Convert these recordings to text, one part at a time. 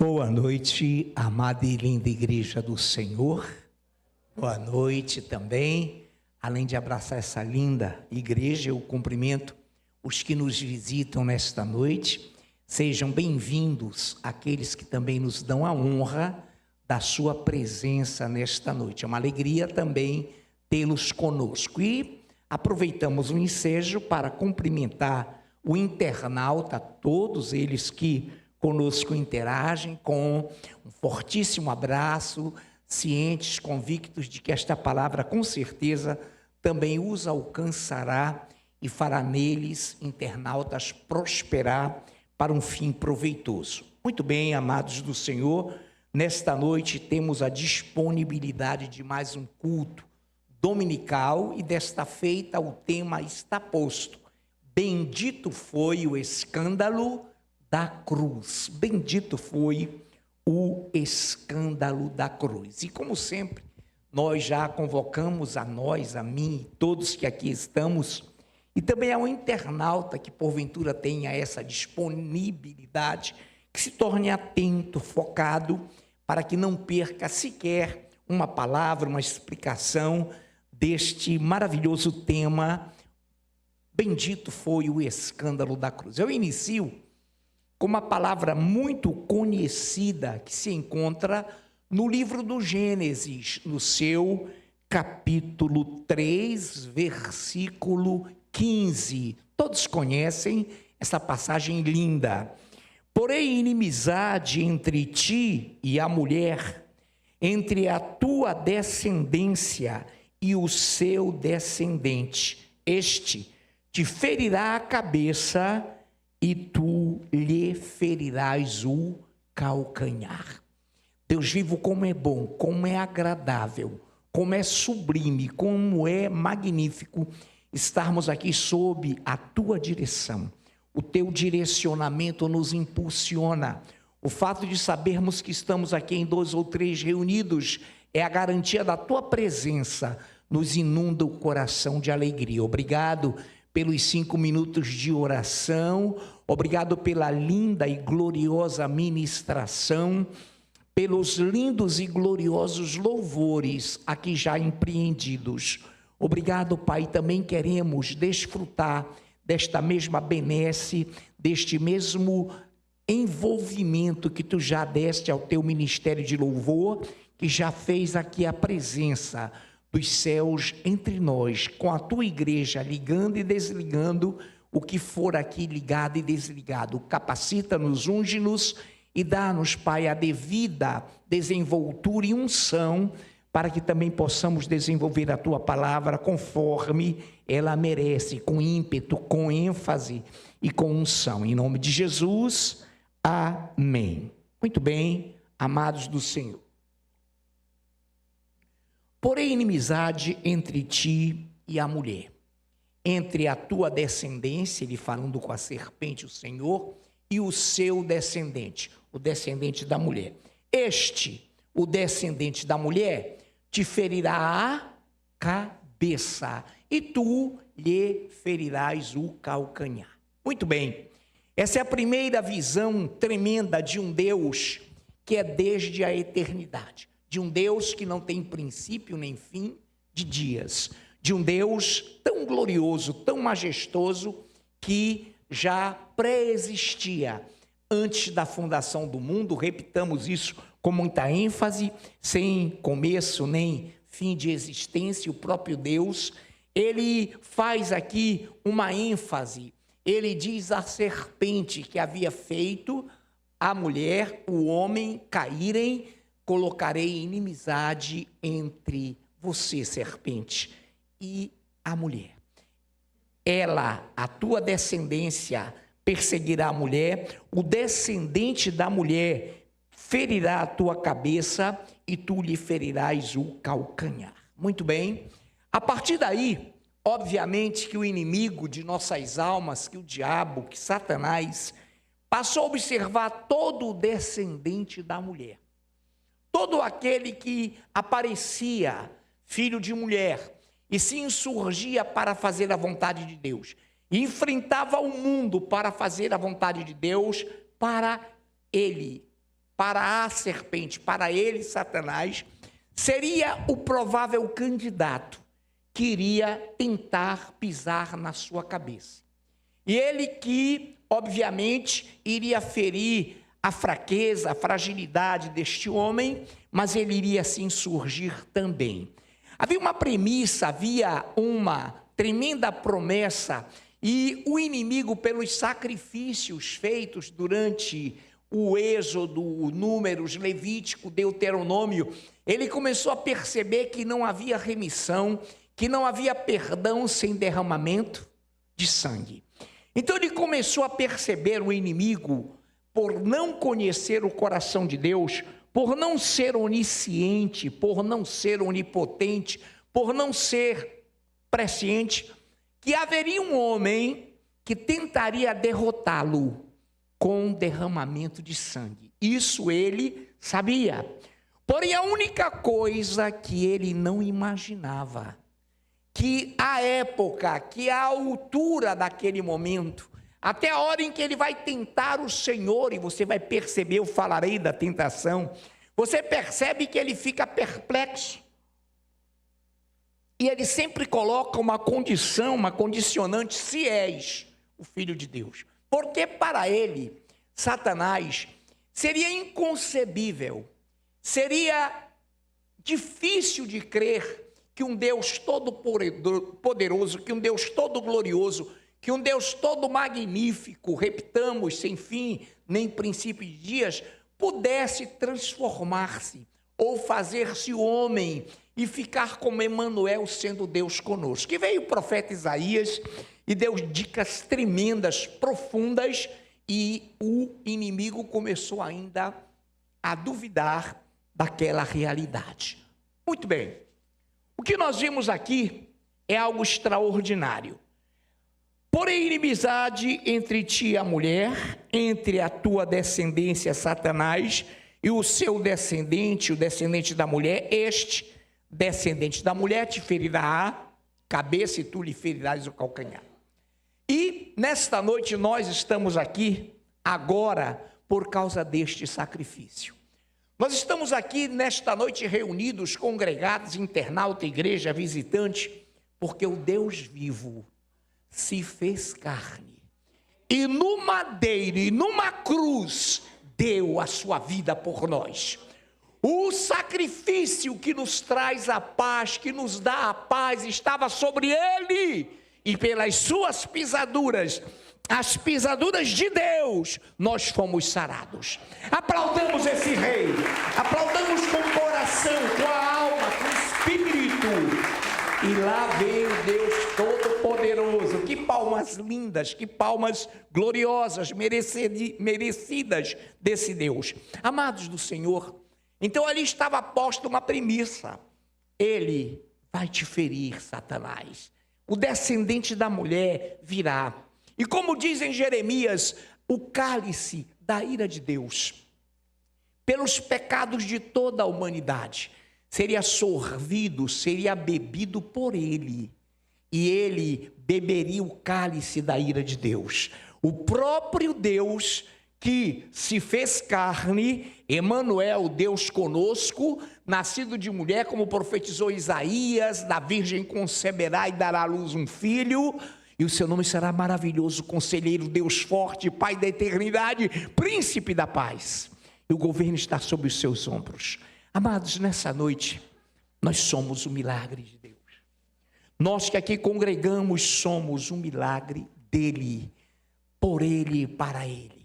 Boa noite, amada e linda Igreja do Senhor. Boa noite também. Além de abraçar essa linda igreja, eu cumprimento os que nos visitam nesta noite. Sejam bem-vindos aqueles que também nos dão a honra da sua presença nesta noite. É uma alegria também tê-los conosco. E aproveitamos o ensejo para cumprimentar o internauta, todos eles que conosco interagem, com um fortíssimo abraço, cientes, convictos de que esta palavra com certeza também os alcançará e fará neles, internautas, prosperar para um fim proveitoso. Muito bem, amados do Senhor, nesta noite temos a disponibilidade de mais um culto dominical e desta feita o tema está posto: bendito foi o escândalo da cruz. Bendito foi o escândalo da cruz. E como sempre, nós já convocamos a nós, a mim e todos que aqui estamos, e também ao internauta que porventura tenha essa disponibilidade, que se torne atento, focado, para que não perca sequer uma palavra, uma explicação deste maravilhoso tema. Bendito foi o escândalo da cruz. Eu inicio com uma palavra muito conhecida que se encontra no livro do Gênesis, no seu capítulo 3, versículo 15. Todos conhecem essa passagem linda. Porém, inimizade entre ti e a mulher, entre a tua descendência e o seu descendente. Este te ferirá a cabeça e tu lhe ferirás o calcanhar. Deus vivo, como é bom, como é agradável, como é sublime, como é magnífico estarmos aqui sob a tua direção. O teu direcionamento nos impulsiona. O fato de sabermos que estamos aqui em 2 ou 3 reunidos é a garantia da tua presença, nos inunda o coração de alegria. Obrigado pelos 5 minutos de oração, obrigado pela linda e gloriosa ministração, pelos lindos e gloriosos louvores aqui já empreendidos. Obrigado, Pai, também queremos desfrutar desta mesma benesse, deste mesmo envolvimento que Tu já deste ao Teu ministério de louvor, que já fez aqui a presença dos céus entre nós, com a tua igreja ligando e desligando o que for aqui ligado e desligado. Capacita-nos, unge-nos e dá-nos, Pai, a devida desenvoltura e unção para que também possamos desenvolver a tua palavra conforme ela merece, com ímpeto, com ênfase e com unção. Em nome de Jesus, amém. Muito bem, amados do Senhor. Porém, inimizade entre ti e a mulher, entre a tua descendência, ele falando com a serpente, o Senhor, e o seu descendente, o descendente da mulher. Este, o descendente da mulher, te ferirá a cabeça, e tu lhe ferirás o calcanhar. Muito bem, essa é a primeira visão tremenda de um Deus que é desde a eternidade. De um Deus que não tem princípio nem fim de dias, de um Deus tão glorioso, tão majestoso, que já pré-existia antes da fundação do mundo. Repitamos isso com muita ênfase, sem começo nem fim de existência. O próprio Deus, ele faz aqui uma ênfase, ele diz à serpente que havia feito a mulher, o homem caírem: colocarei inimizade entre você, serpente, e a mulher. Ela, a tua descendência, perseguirá a mulher, o descendente da mulher ferirá a tua cabeça e tu lhe ferirás o calcanhar. Muito bem. A partir daí, obviamente que o inimigo de nossas almas, que o diabo, que Satanás, passou a observar todo o descendente da mulher. Todo aquele que aparecia filho de mulher e se insurgia para fazer a vontade de Deus, e enfrentava o mundo para fazer a vontade de Deus, para ele, para a serpente, para ele, Satanás, seria o provável candidato que iria tentar pisar na sua cabeça. E ele que, obviamente, iria ferir a fraqueza, a fragilidade deste homem, mas ele iria se insurgir também. Havia uma premissa, havia uma tremenda promessa, e o inimigo, pelos sacrifícios feitos durante o Êxodo, o Números, Levítico, Deuteronômio, ele começou a perceber que não havia remissão, que não havia perdão sem derramamento de sangue. Então ele começou a perceber o inimigo, por não conhecer o coração de Deus, por não ser onisciente, por não ser onipotente, por não ser presciente, que haveria um homem que tentaria derrotá-lo com derramamento de sangue. Isso ele sabia. Porém, a única coisa que ele não imaginava, que a época, que a altura daquele momento, até a hora em que ele vai tentar o Senhor, e você vai perceber, eu falarei da tentação, você percebe que ele fica perplexo. E ele sempre coloca uma condição, uma condicionante, se és o Filho de Deus. Porque para ele, Satanás, seria inconcebível, seria difícil de crer que um Deus todo poderoso, que um Deus todo glorioso, que um Deus todo magnífico, repitamos, sem fim, nem princípio de dias, pudesse transformar-se ou fazer-se homem e ficar como Emanuel, sendo Deus conosco. Que veio o profeta Isaías e deu dicas tremendas, profundas, e o inimigo começou ainda a duvidar daquela realidade. Muito bem, o que nós vimos aqui é algo extraordinário. Porém, inimizade entre ti e a mulher, entre a tua descendência, Satanás, e o seu descendente, o descendente da mulher, este descendente da mulher te ferirá a cabeça e tu lhe ferirás o calcanhar. E nesta noite nós estamos aqui agora por causa deste sacrifício. Nós estamos aqui nesta noite reunidos, congregados, internauta, igreja, visitante, porque o Deus vivo se fez carne e no madeiro e numa cruz deu a sua vida por nós. O sacrifício que nos traz a paz, que nos dá a paz, estava sobre ele, e pelas suas pisaduras, as pisaduras de Deus, nós fomos sarados. Aplaudamos esse rei, aplaudamos com o coração, com a alma, com o espírito. E lá veio Deus Todo-Poderoso. Que palmas lindas, que palmas gloriosas, merecidas desse Deus. Amados do Senhor, então ali estava posta uma premissa: ele vai te ferir, Satanás. O descendente da mulher virá. E como diz em Jeremias, o cálice da ira de Deus, pelos pecados de toda a humanidade, seria sorvido, seria bebido por ele. E ele beberia o cálice da ira de Deus. O próprio Deus que se fez carne, Emanuel, Deus conosco, nascido de mulher, como profetizou Isaías, da virgem conceberá e dará à luz um filho, e o seu nome será maravilhoso, conselheiro, Deus forte, Pai da eternidade, príncipe da paz. E o governo está sobre os seus ombros. Amados, nessa noite, nós somos o milagre de Deus. Nós que aqui congregamos somos um milagre dele, por ele e para ele.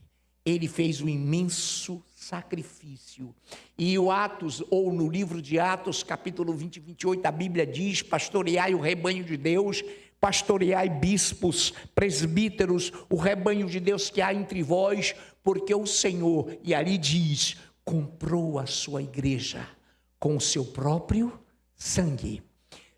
Ele fez um imenso sacrifício. E o Atos, ou no livro de Atos, capítulo 20 e 28, a Bíblia diz: pastoreai o rebanho de Deus, pastoreai bispos, presbíteros, o rebanho de Deus que há entre vós, porque o Senhor, e ali diz, comprou a sua igreja com o seu próprio sangue.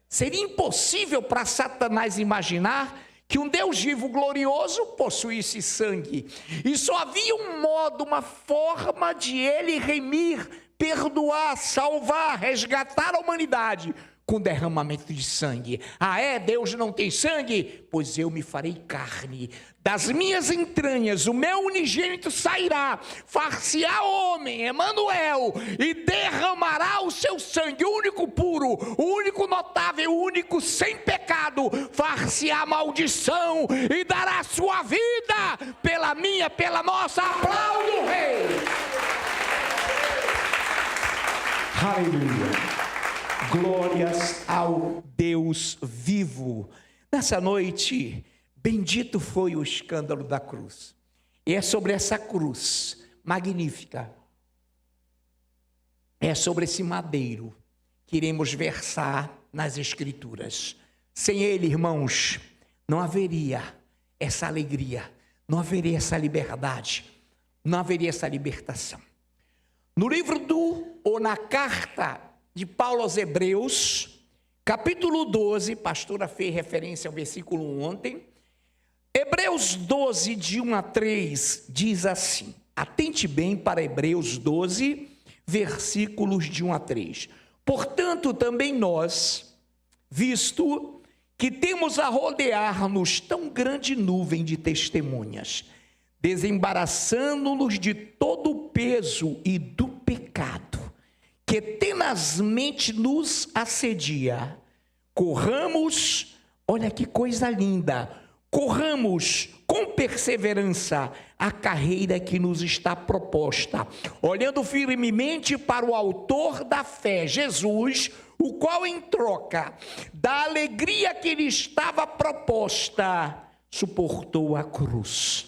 Seria impossível para Satanás imaginar que um Deus vivo glorioso possuísse sangue. E só havia um modo, uma forma de ele remir, perdoar, salvar, resgatar a humanidade, com derramamento de sangue. Ah, é? Deus não tem sangue? Pois eu me farei carne. Das minhas entranhas o meu unigênito sairá, far-se-á homem, Emanuel, e derramará o seu sangue, o único puro, o único notável, o único sem pecado, far-se-á maldição e dará sua vida pela minha, pela nossa. Aplaude o Rei. Aleluia. Glórias ao Deus vivo. Nessa noite, bendito foi o escândalo da cruz. E é sobre essa cruz magnífica, é sobre esse madeiro que iremos versar nas Escrituras. Sem ele, irmãos, não haveria essa alegria, não haveria essa liberdade, não haveria essa libertação. No livro ou na carta de Paulo aos Hebreus, capítulo 12, pastora fez referência ao versículo ontem, Hebreus 12, de 1 a 3, diz assim, atente bem para Hebreus 12, versículos de 1 a 3. Portanto, também nós, visto que temos a rodear-nos tão grande nuvem de testemunhas, desembaraçando-nos de todo o peso e do pecado, que tenazmente nos assedia, corramos, olha que coisa linda, corramos com perseverança a carreira que nos está proposta, olhando firmemente para o autor da fé, Jesus, o qual em troca da alegria que lhe estava proposta, suportou a cruz,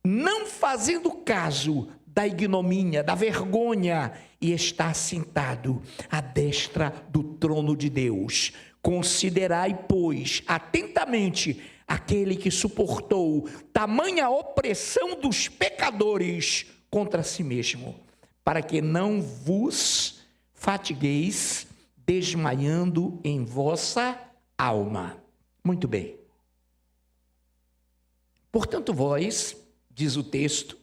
não fazendo caso da ignomínia, da vergonha, e está sentado à destra do trono de Deus. Considerai, pois, atentamente aquele que suportou tamanha opressão dos pecadores contra si mesmo, para que não vos fatigueis, desmaiando em vossa alma. Muito bem. Portanto, vós, diz o texto,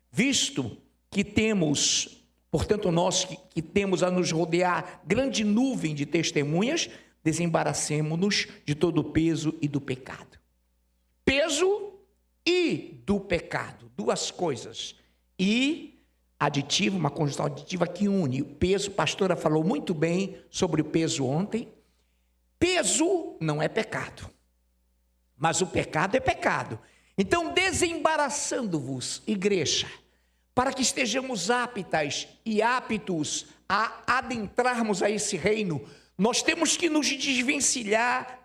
visto que temos, portanto, nós que temos a nos rodear grande nuvem de testemunhas, desembaracemo-nos de todo o peso e do pecado. Peso e do pecado, duas coisas. E aditivo, uma conjunção aditiva que une. O peso, a pastora falou muito bem sobre o peso ontem. Peso não é pecado, mas o pecado é pecado. Então, desembaraçando-vos, igreja, para que estejamos aptas e aptos a adentrarmos a esse reino, nós temos que nos desvencilhar,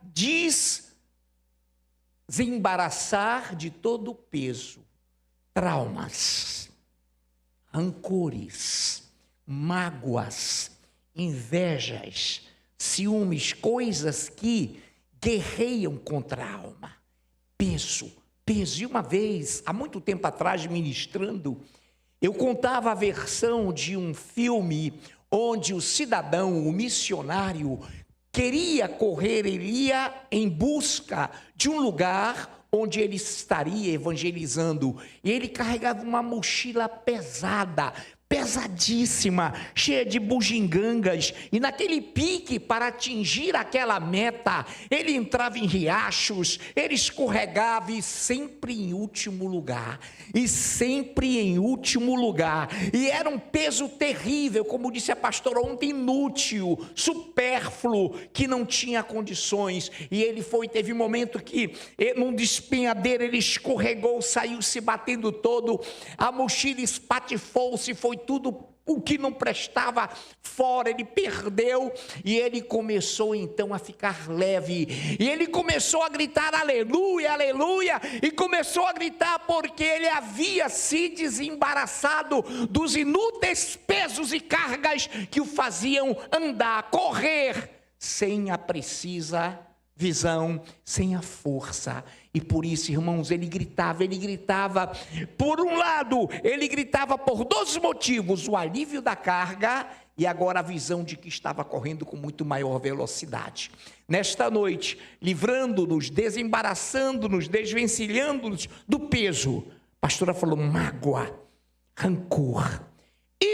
desembaraçar de todo o peso, traumas, rancores, mágoas, invejas, ciúmes, coisas que guerreiam contra a alma. Peso. E uma vez, há muito tempo atrás, ministrando, eu contava a versão de um filme onde o cidadão, o missionário, queria correr, ele ia em busca de um lugar onde ele estaria evangelizando, e ele carregava uma mochila pesada, pesadíssima, cheia de bugigangas, e naquele pique para atingir aquela meta, ele entrava em riachos, ele escorregava, e sempre em último lugar, e era um peso terrível, como disse a pastora ontem, inútil, supérfluo, que não tinha condições, e ele teve um momento que, num despenhadeiro, ele escorregou, saiu se batendo todo, a mochila espatifou-se, foi tudo o que não prestava fora, ele perdeu, e ele começou então a ficar leve, e ele começou a gritar aleluia, aleluia, e começou a gritar porque ele havia se desembaraçado dos inúteis pesos e cargas que o faziam andar, correr, sem a precisa visão, sem a força. E por isso, irmãos, ele gritava, por um lado, ele gritava por dois motivos, o alívio da carga e agora a visão de que estava correndo com muito maior velocidade. Nesta noite, livrando-nos, desembaraçando-nos, desvencilhando-nos do peso, a pastora falou mágoa, rancor.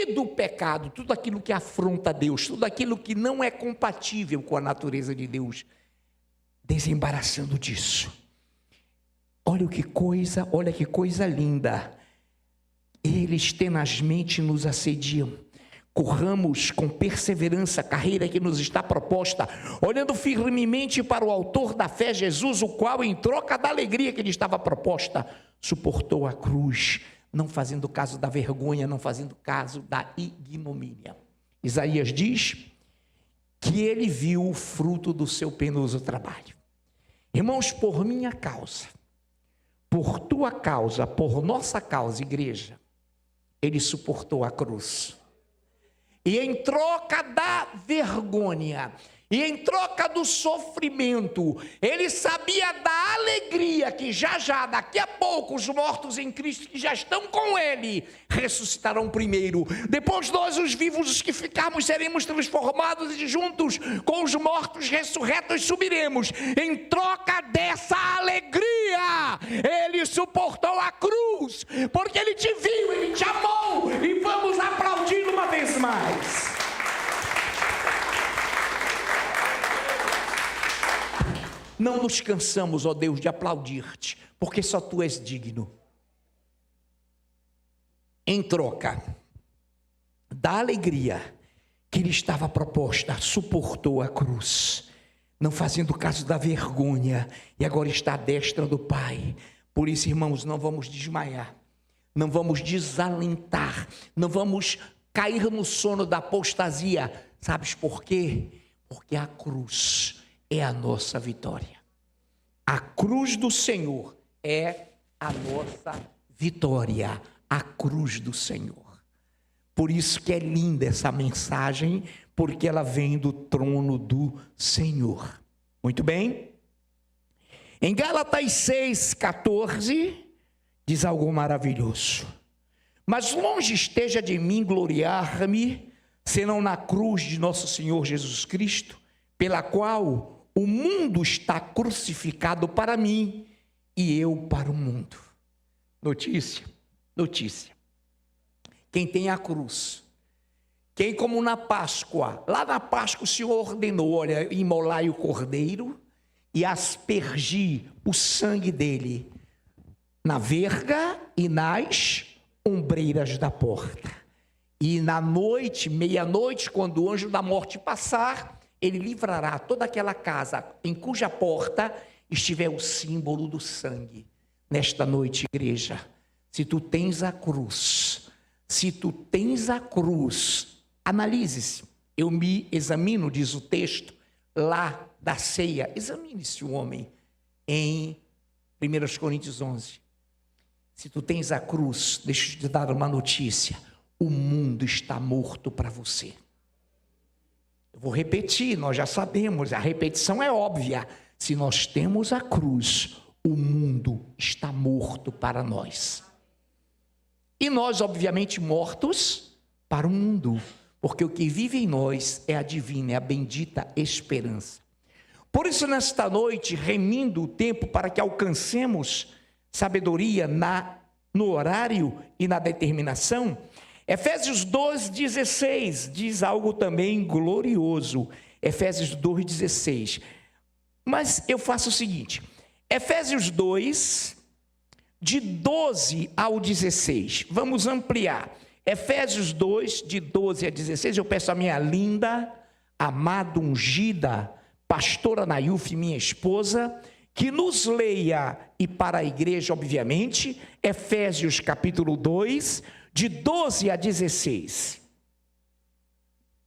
e do pecado, tudo aquilo que afronta Deus, tudo aquilo que não é compatível com a natureza de Deus, desembaraçando disso. Olha que coisa linda. Eles tenazmente nos assediam. Corramos com perseverança a carreira que nos está proposta, olhando firmemente para o autor da fé, Jesus, o qual, em troca da alegria que lhe estava proposta, suportou a cruz, não fazendo caso da vergonha, não fazendo caso da ignomínia. Isaías diz que ele viu o fruto do seu penoso trabalho. Irmãos, por minha causa, por tua causa, por nossa causa, igreja, ele suportou a cruz. E em troca da vergonha, e em troca do sofrimento, ele sabia da alegria que já, daqui a pouco, os mortos em Cristo que já estão com ele, ressuscitarão primeiro. Depois nós, os vivos, os que ficarmos, seremos transformados e juntos com os mortos ressurretos subiremos. Em troca dessa alegria, ele suportou a cruz, porque ele te viu, ele te amou, e vamos aplaudir uma vez mais. Não nos cansamos, ó Deus, de aplaudir-te, porque só tu és digno. Em troca da alegria que lhe estava proposta, suportou a cruz, não fazendo caso da vergonha, e agora está à destra do Pai. Por isso, irmãos, não vamos desmaiar, não vamos desalentar, não vamos cair no sono da apostasia. Sabes por quê? Porque a cruz é a nossa vitória. A cruz do Senhor é a nossa vitória. A cruz do Senhor. Por isso que é linda essa mensagem, porque ela vem do trono do Senhor. Muito bem? Em Gálatas 6,14, diz algo maravilhoso. Mas longe esteja de mim gloriar-me, senão na cruz de nosso Senhor Jesus Cristo, pela qual o mundo está crucificado para mim e eu para o mundo. Notícia. Quem tem a cruz, quem, como na Páscoa, lá na Páscoa o Senhor ordenou, olha, imolai o cordeiro e aspergir o sangue dele na verga e nas ombreiras da porta. E na noite, meia-noite, quando o anjo da morte passar, ele livrará toda aquela casa em cuja porta estiver o símbolo do sangue. Nesta noite, igreja, se tu tens a cruz, analise-se. Eu me examino, diz o texto lá da ceia. Examine-se o homem em 1 Coríntios 11. Se tu tens a cruz, deixa eu te dar uma notícia: o mundo está morto para você. Eu vou repetir, nós já sabemos, a repetição é óbvia. Se nós temos a cruz, o mundo está morto para nós. E nós, obviamente, mortos para o mundo, porque o que vive em nós é a divina, é a bendita esperança. Por isso, nesta noite, remindo o tempo para que alcancemos sabedoria no horário e na determinação, Efésios 2,16 diz algo também glorioso. Efésios 2,16. Mas eu faço o seguinte: Efésios 2, de 12 ao 16. Vamos ampliar. Efésios 2, de 12 a 16. Eu peço a minha linda, amada, ungida, pastora Nayuf, minha esposa, que nos leia, e para a igreja, obviamente, Efésios capítulo 2, de 12 a 16.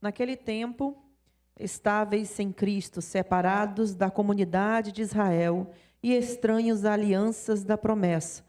Naquele tempo, estáveis sem Cristo, separados da comunidade de Israel e estranhos a alianças da promessa,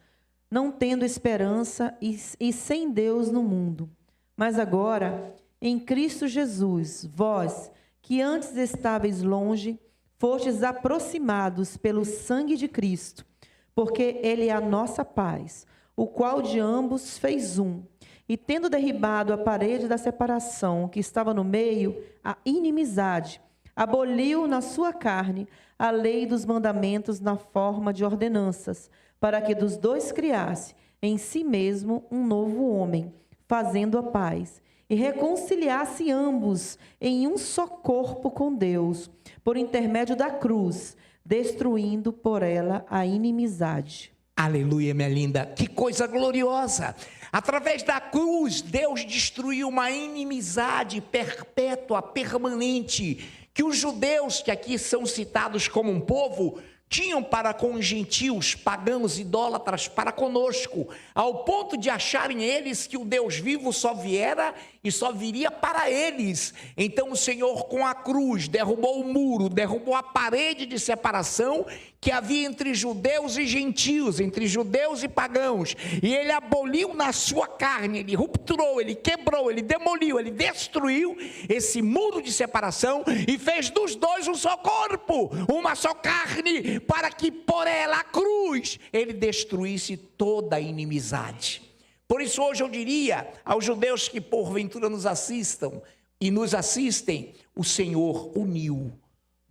não tendo esperança e sem Deus no mundo. Mas agora, em Cristo Jesus, vós, que antes estáveis longe, fostes aproximados pelo sangue de Cristo, porque Ele é a nossa paz, o qual de ambos fez um, e tendo derribado a parede da separação que estava no meio, a inimizade, aboliu na sua carne a lei dos mandamentos na forma de ordenanças, para que dos dois criasse em si mesmo um novo homem, fazendo a paz, e reconciliasse ambos em um só corpo com Deus, por intermédio da cruz, destruindo por ela a inimizade. Aleluia, minha linda, que coisa gloriosa! Através da cruz, Deus destruiu uma inimizade perpétua, permanente, que os judeus, que aqui são citados como um povo, tinham para com os gentios, pagãos, idólatras, para conosco, ao ponto de acharem eles que o Deus vivo só viera e só viria para eles. Então o Senhor, com a cruz, derrubou o muro, derrubou a parede de separação que havia entre judeus e gentios, entre judeus e pagãos, e ele aboliu na sua carne, ele rupturou, ele quebrou, ele demoliu, ele destruiu esse muro de separação e fez dos dois um só corpo, uma só carne, para que por ela, a cruz, ele destruísse toda a inimizade. Por isso hoje eu diria aos judeus que porventura nos assistam e nos assistem, o Senhor uniu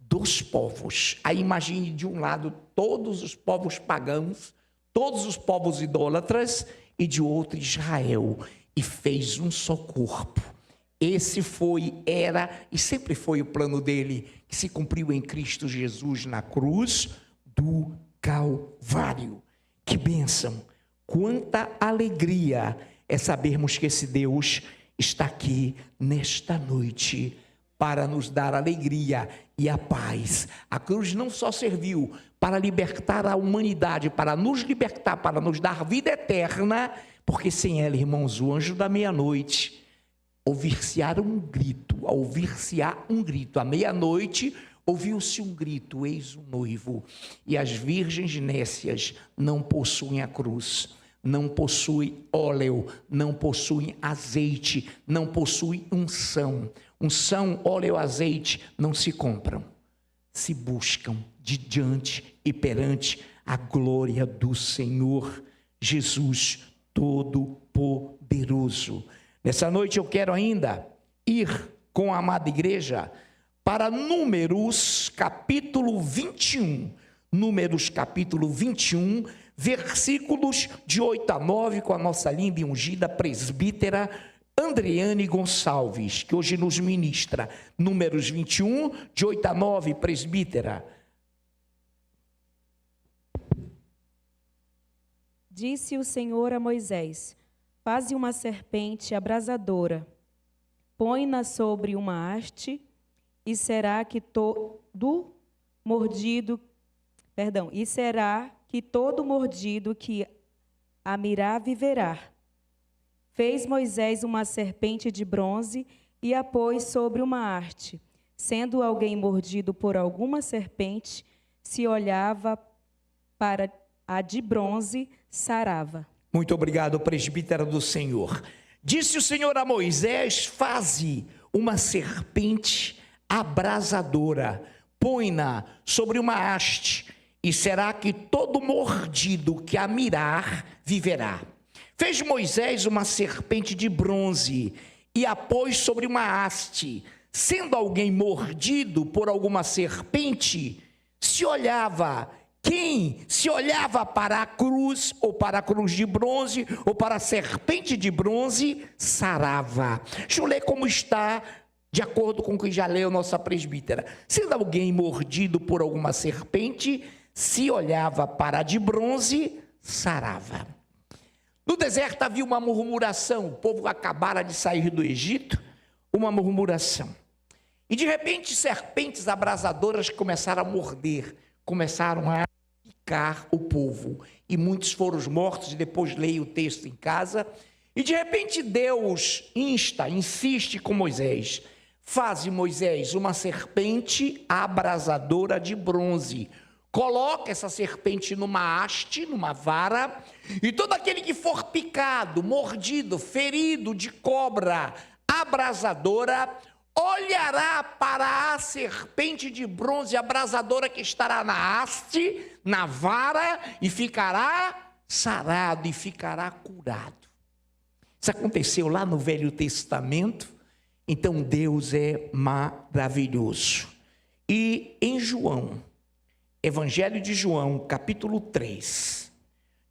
dos povos. Aí imagine de um lado todos os povos pagãos, todos os povos idólatras, e de outro Israel, e fez um só corpo. Esse foi, era e sempre foi o plano dele, que se cumpriu em Cristo Jesus na cruz do Calvário. Que bênção, quanta alegria é sabermos que esse Deus está aqui nesta noite para nos dar alegria e a paz. A cruz não só serviu para libertar a humanidade, para nos libertar, para nos dar vida eterna, porque sem ela, irmãos, o anjo da meia-noite ouvir-se-á um grito, à meia-noite ouviu-se um grito, eis o noivo, e as virgens nécias não possuem a cruz, não possuem óleo, não possuem azeite, não possuem unção. Unção, óleo, azeite não se compram, se buscam de diante e perante a glória do Senhor Jesus Todo-Poderoso. Nessa noite eu quero ainda ir com a amada igreja para Números capítulo 21. Números capítulo 21, versículos de 8 a 9, com a nossa linda e ungida presbítera Andreane Gonçalves, que hoje nos ministra. Números 21, de 8 a 9, presbítera. Disse o Senhor a Moisés: faze uma serpente abrasadora, põe-na sobre uma haste, e será que todo mordido que a mirar viverá. Fez Moisés uma serpente de bronze e a pôs sobre uma haste. Sendo alguém mordido por alguma serpente, se olhava para a de bronze, sarava. Muito obrigado, presbítera do Senhor. Disse o Senhor a Moisés: faze uma serpente abrasadora, põe-na sobre uma haste, e será que todo mordido que a mirar viverá. Fez Moisés uma serpente de bronze e a pôs sobre uma haste. Sendo alguém mordido por alguma serpente, se olhava para a cruz, ou para a cruz de bronze, ou para a serpente de bronze, sarava. Deixa eu ler como está, de acordo com o que já leu nossa presbítera. Sendo alguém mordido por alguma serpente, se olhava para a de bronze, sarava. No deserto havia uma murmuração, o povo acabara de sair do Egito, uma murmuração. E de repente serpentes abrasadoras começaram a morder, começaram a picar o povo. E muitos foram os mortos, e depois leia o texto em casa. E de repente Deus insiste com Moisés. Faze, Moisés, uma serpente abrasadora de bronze. Coloca essa serpente numa haste, numa vara, e todo aquele que for picado, mordido, ferido de cobra abrasadora, olhará para a serpente de bronze abrasadora que estará na haste, na vara, e ficará sarado, e ficará curado. Isso aconteceu lá no Velho Testamento. Então Deus é maravilhoso. E em João, Evangelho de João, capítulo 3,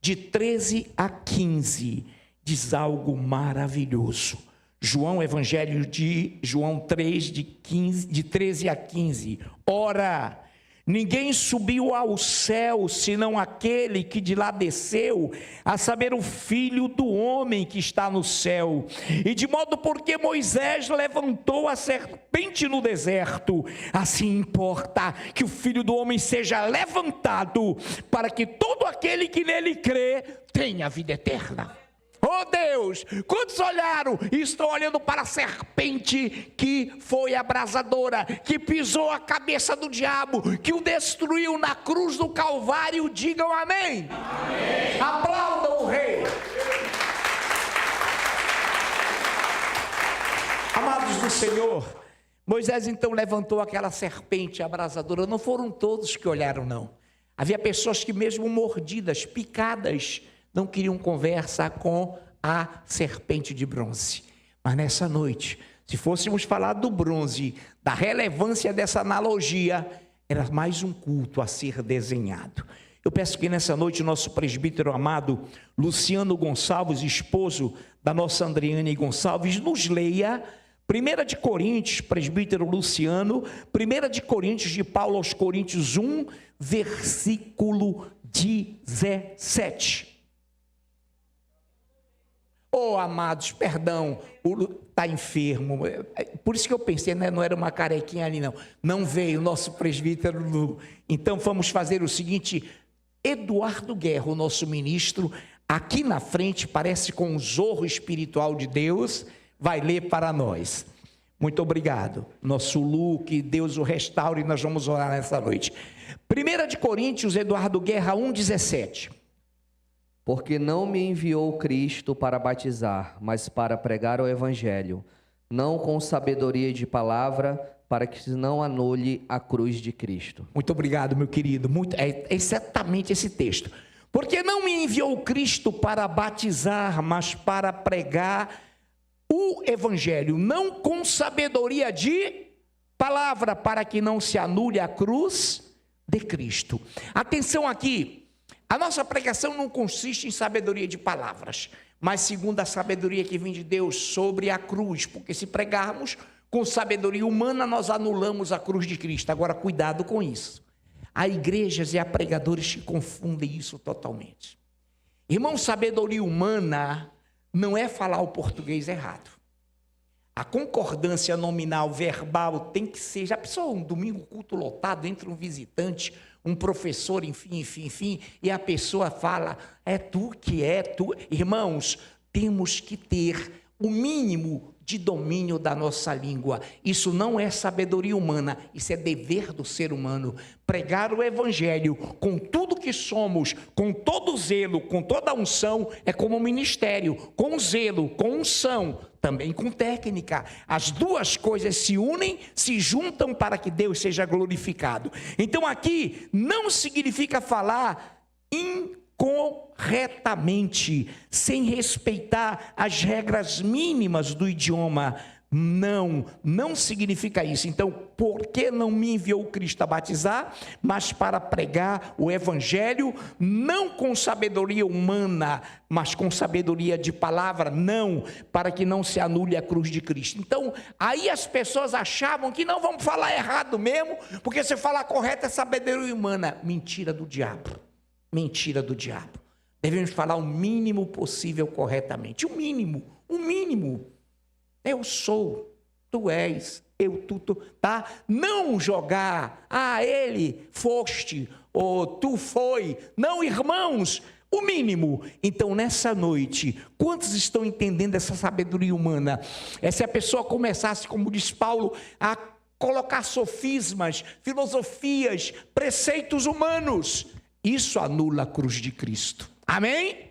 de 13 a 15, diz algo maravilhoso. João, Evangelho de João 3, de 13 a 15. Ora, ninguém subiu ao céu, senão aquele que de lá desceu, a saber, o Filho do homem que está no céu. E de modo porque Moisés levantou a serpente no deserto, assim importa que o Filho do homem seja levantado, para que todo aquele que nele crê tenha vida eterna. Oh Deus, quantos olharam e estão olhando para a serpente que foi abrasadora, que pisou a cabeça do diabo, que o destruiu na cruz do Calvário? Digam amém. Amém. Aplaudam o Rei. Amados do Senhor, Moisés então levantou aquela serpente abrasadora. Não foram todos que olharam, não. Havia pessoas que mesmo mordidas, picadas, não queriam conversa com a serpente de bronze. Mas nessa noite, se fôssemos falar do bronze, da relevância dessa analogia, era mais um culto a ser desenhado. Eu peço que nessa noite o nosso presbítero amado, Luciano Gonçalves, esposo da nossa Andriane Gonçalves, nos leia 1 de Coríntios, presbítero Luciano, 1 de Coríntios, de Paulo aos Coríntios 1, versículo 17. Oh, amados, perdão, está enfermo, por isso que eu pensei, né, não era uma carequinha ali não veio o nosso presbítero Lu. Então vamos fazer o seguinte: Eduardo Guerra, o nosso ministro, aqui na frente, parece com um zorro espiritual de Deus, vai ler para nós. Muito obrigado, nosso Lu, que Deus o restaure, e nós vamos orar nessa noite. 1 de Coríntios, Eduardo Guerra 1,17. Porque não me enviou Cristo para batizar, mas para pregar o Evangelho, não com sabedoria de palavra, para que não anule a cruz de Cristo. Muito obrigado, meu querido. É exatamente esse texto. Porque não me enviou Cristo para batizar, mas para pregar o Evangelho, não com sabedoria de palavra, para que não se anule a cruz de Cristo. Atenção aqui. A nossa pregação não consiste em sabedoria de palavras, mas segundo a sabedoria que vem de Deus sobre a cruz, porque se pregarmos com sabedoria humana, nós anulamos a cruz de Cristo. Agora, cuidado com isso. Há igrejas e há pregadores que confundem isso totalmente. Irmão, sabedoria humana não é falar o português errado. A concordância nominal verbal tem que ser. Já pensou um domingo culto lotado, entra um visitante, um professor, enfim, e a pessoa fala, é tu que é tu. Irmãos, temos que ter o mínimo de domínio da nossa língua. Isso não é sabedoria humana, isso é dever do ser humano. Pregar o Evangelho com tudo que somos, com todo zelo, com toda unção, é como um ministério, com zelo, com unção, também com técnica. As duas coisas se unem, se juntam para que Deus seja glorificado. Então aqui não significa falar incorretamente, sem respeitar as regras mínimas do idioma. Não significa isso. Então, por que não me enviou Cristo a batizar, mas para pregar o Evangelho, não com sabedoria humana, mas com sabedoria de palavra, não, para que não se anule a cruz de Cristo. Então, aí as pessoas achavam que não, vamos falar errado mesmo, porque se falar correto é sabedoria humana. Mentira do diabo. Mentira do diabo. Devemos falar o mínimo possível corretamente. O mínimo. Eu sou, tu és, eu, tu, tá? Não jogar, ele foste, ou tu foi. Não, irmãos, o mínimo. Então, nessa noite, quantos estão entendendo essa sabedoria humana? Se a pessoa começasse, como diz Paulo, a colocar sofismas, filosofias, preceitos humanos, isso anula a cruz de Cristo. Amém?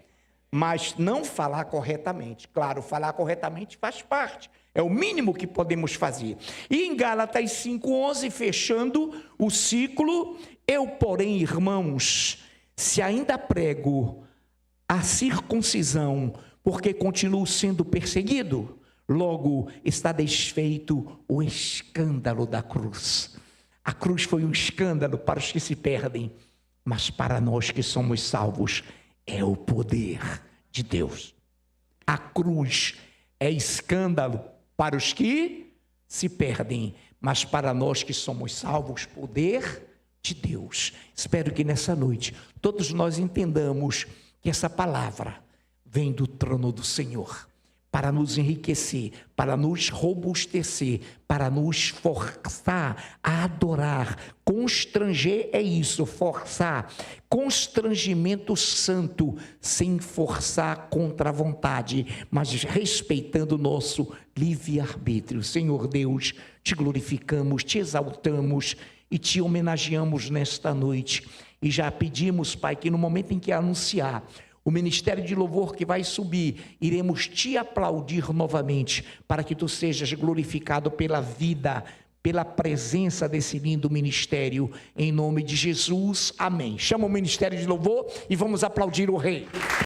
Mas não falar corretamente. Claro, falar corretamente faz parte. É o mínimo que podemos fazer. E em Gálatas 5:11, fechando o ciclo, eu, porém, irmãos, se ainda prego a circuncisão, porque continuo sendo perseguido, logo está desfeito o escândalo da cruz. A cruz foi um escândalo para os que se perdem, mas para nós que somos salvos, é o poder de Deus. A cruz é escândalo para os que se perdem, mas para nós que somos salvos, poder de Deus. Espero que nessa noite todos nós entendamos que essa palavra vem do trono do Senhor, para nos enriquecer, para nos robustecer, para nos forçar a adorar. Constranger é isso, forçar. Constrangimento santo, sem forçar contra a vontade, mas respeitando o nosso livre-arbítrio. Senhor Deus, te glorificamos, te exaltamos e te homenageamos nesta noite. E já pedimos, Pai, que no momento em que anunciar o ministério de louvor que vai subir, iremos te aplaudir novamente, para que tu sejas glorificado pela vida, pela presença desse lindo ministério, em nome de Jesus, amém. Chama o ministério de louvor e vamos aplaudir o Rei.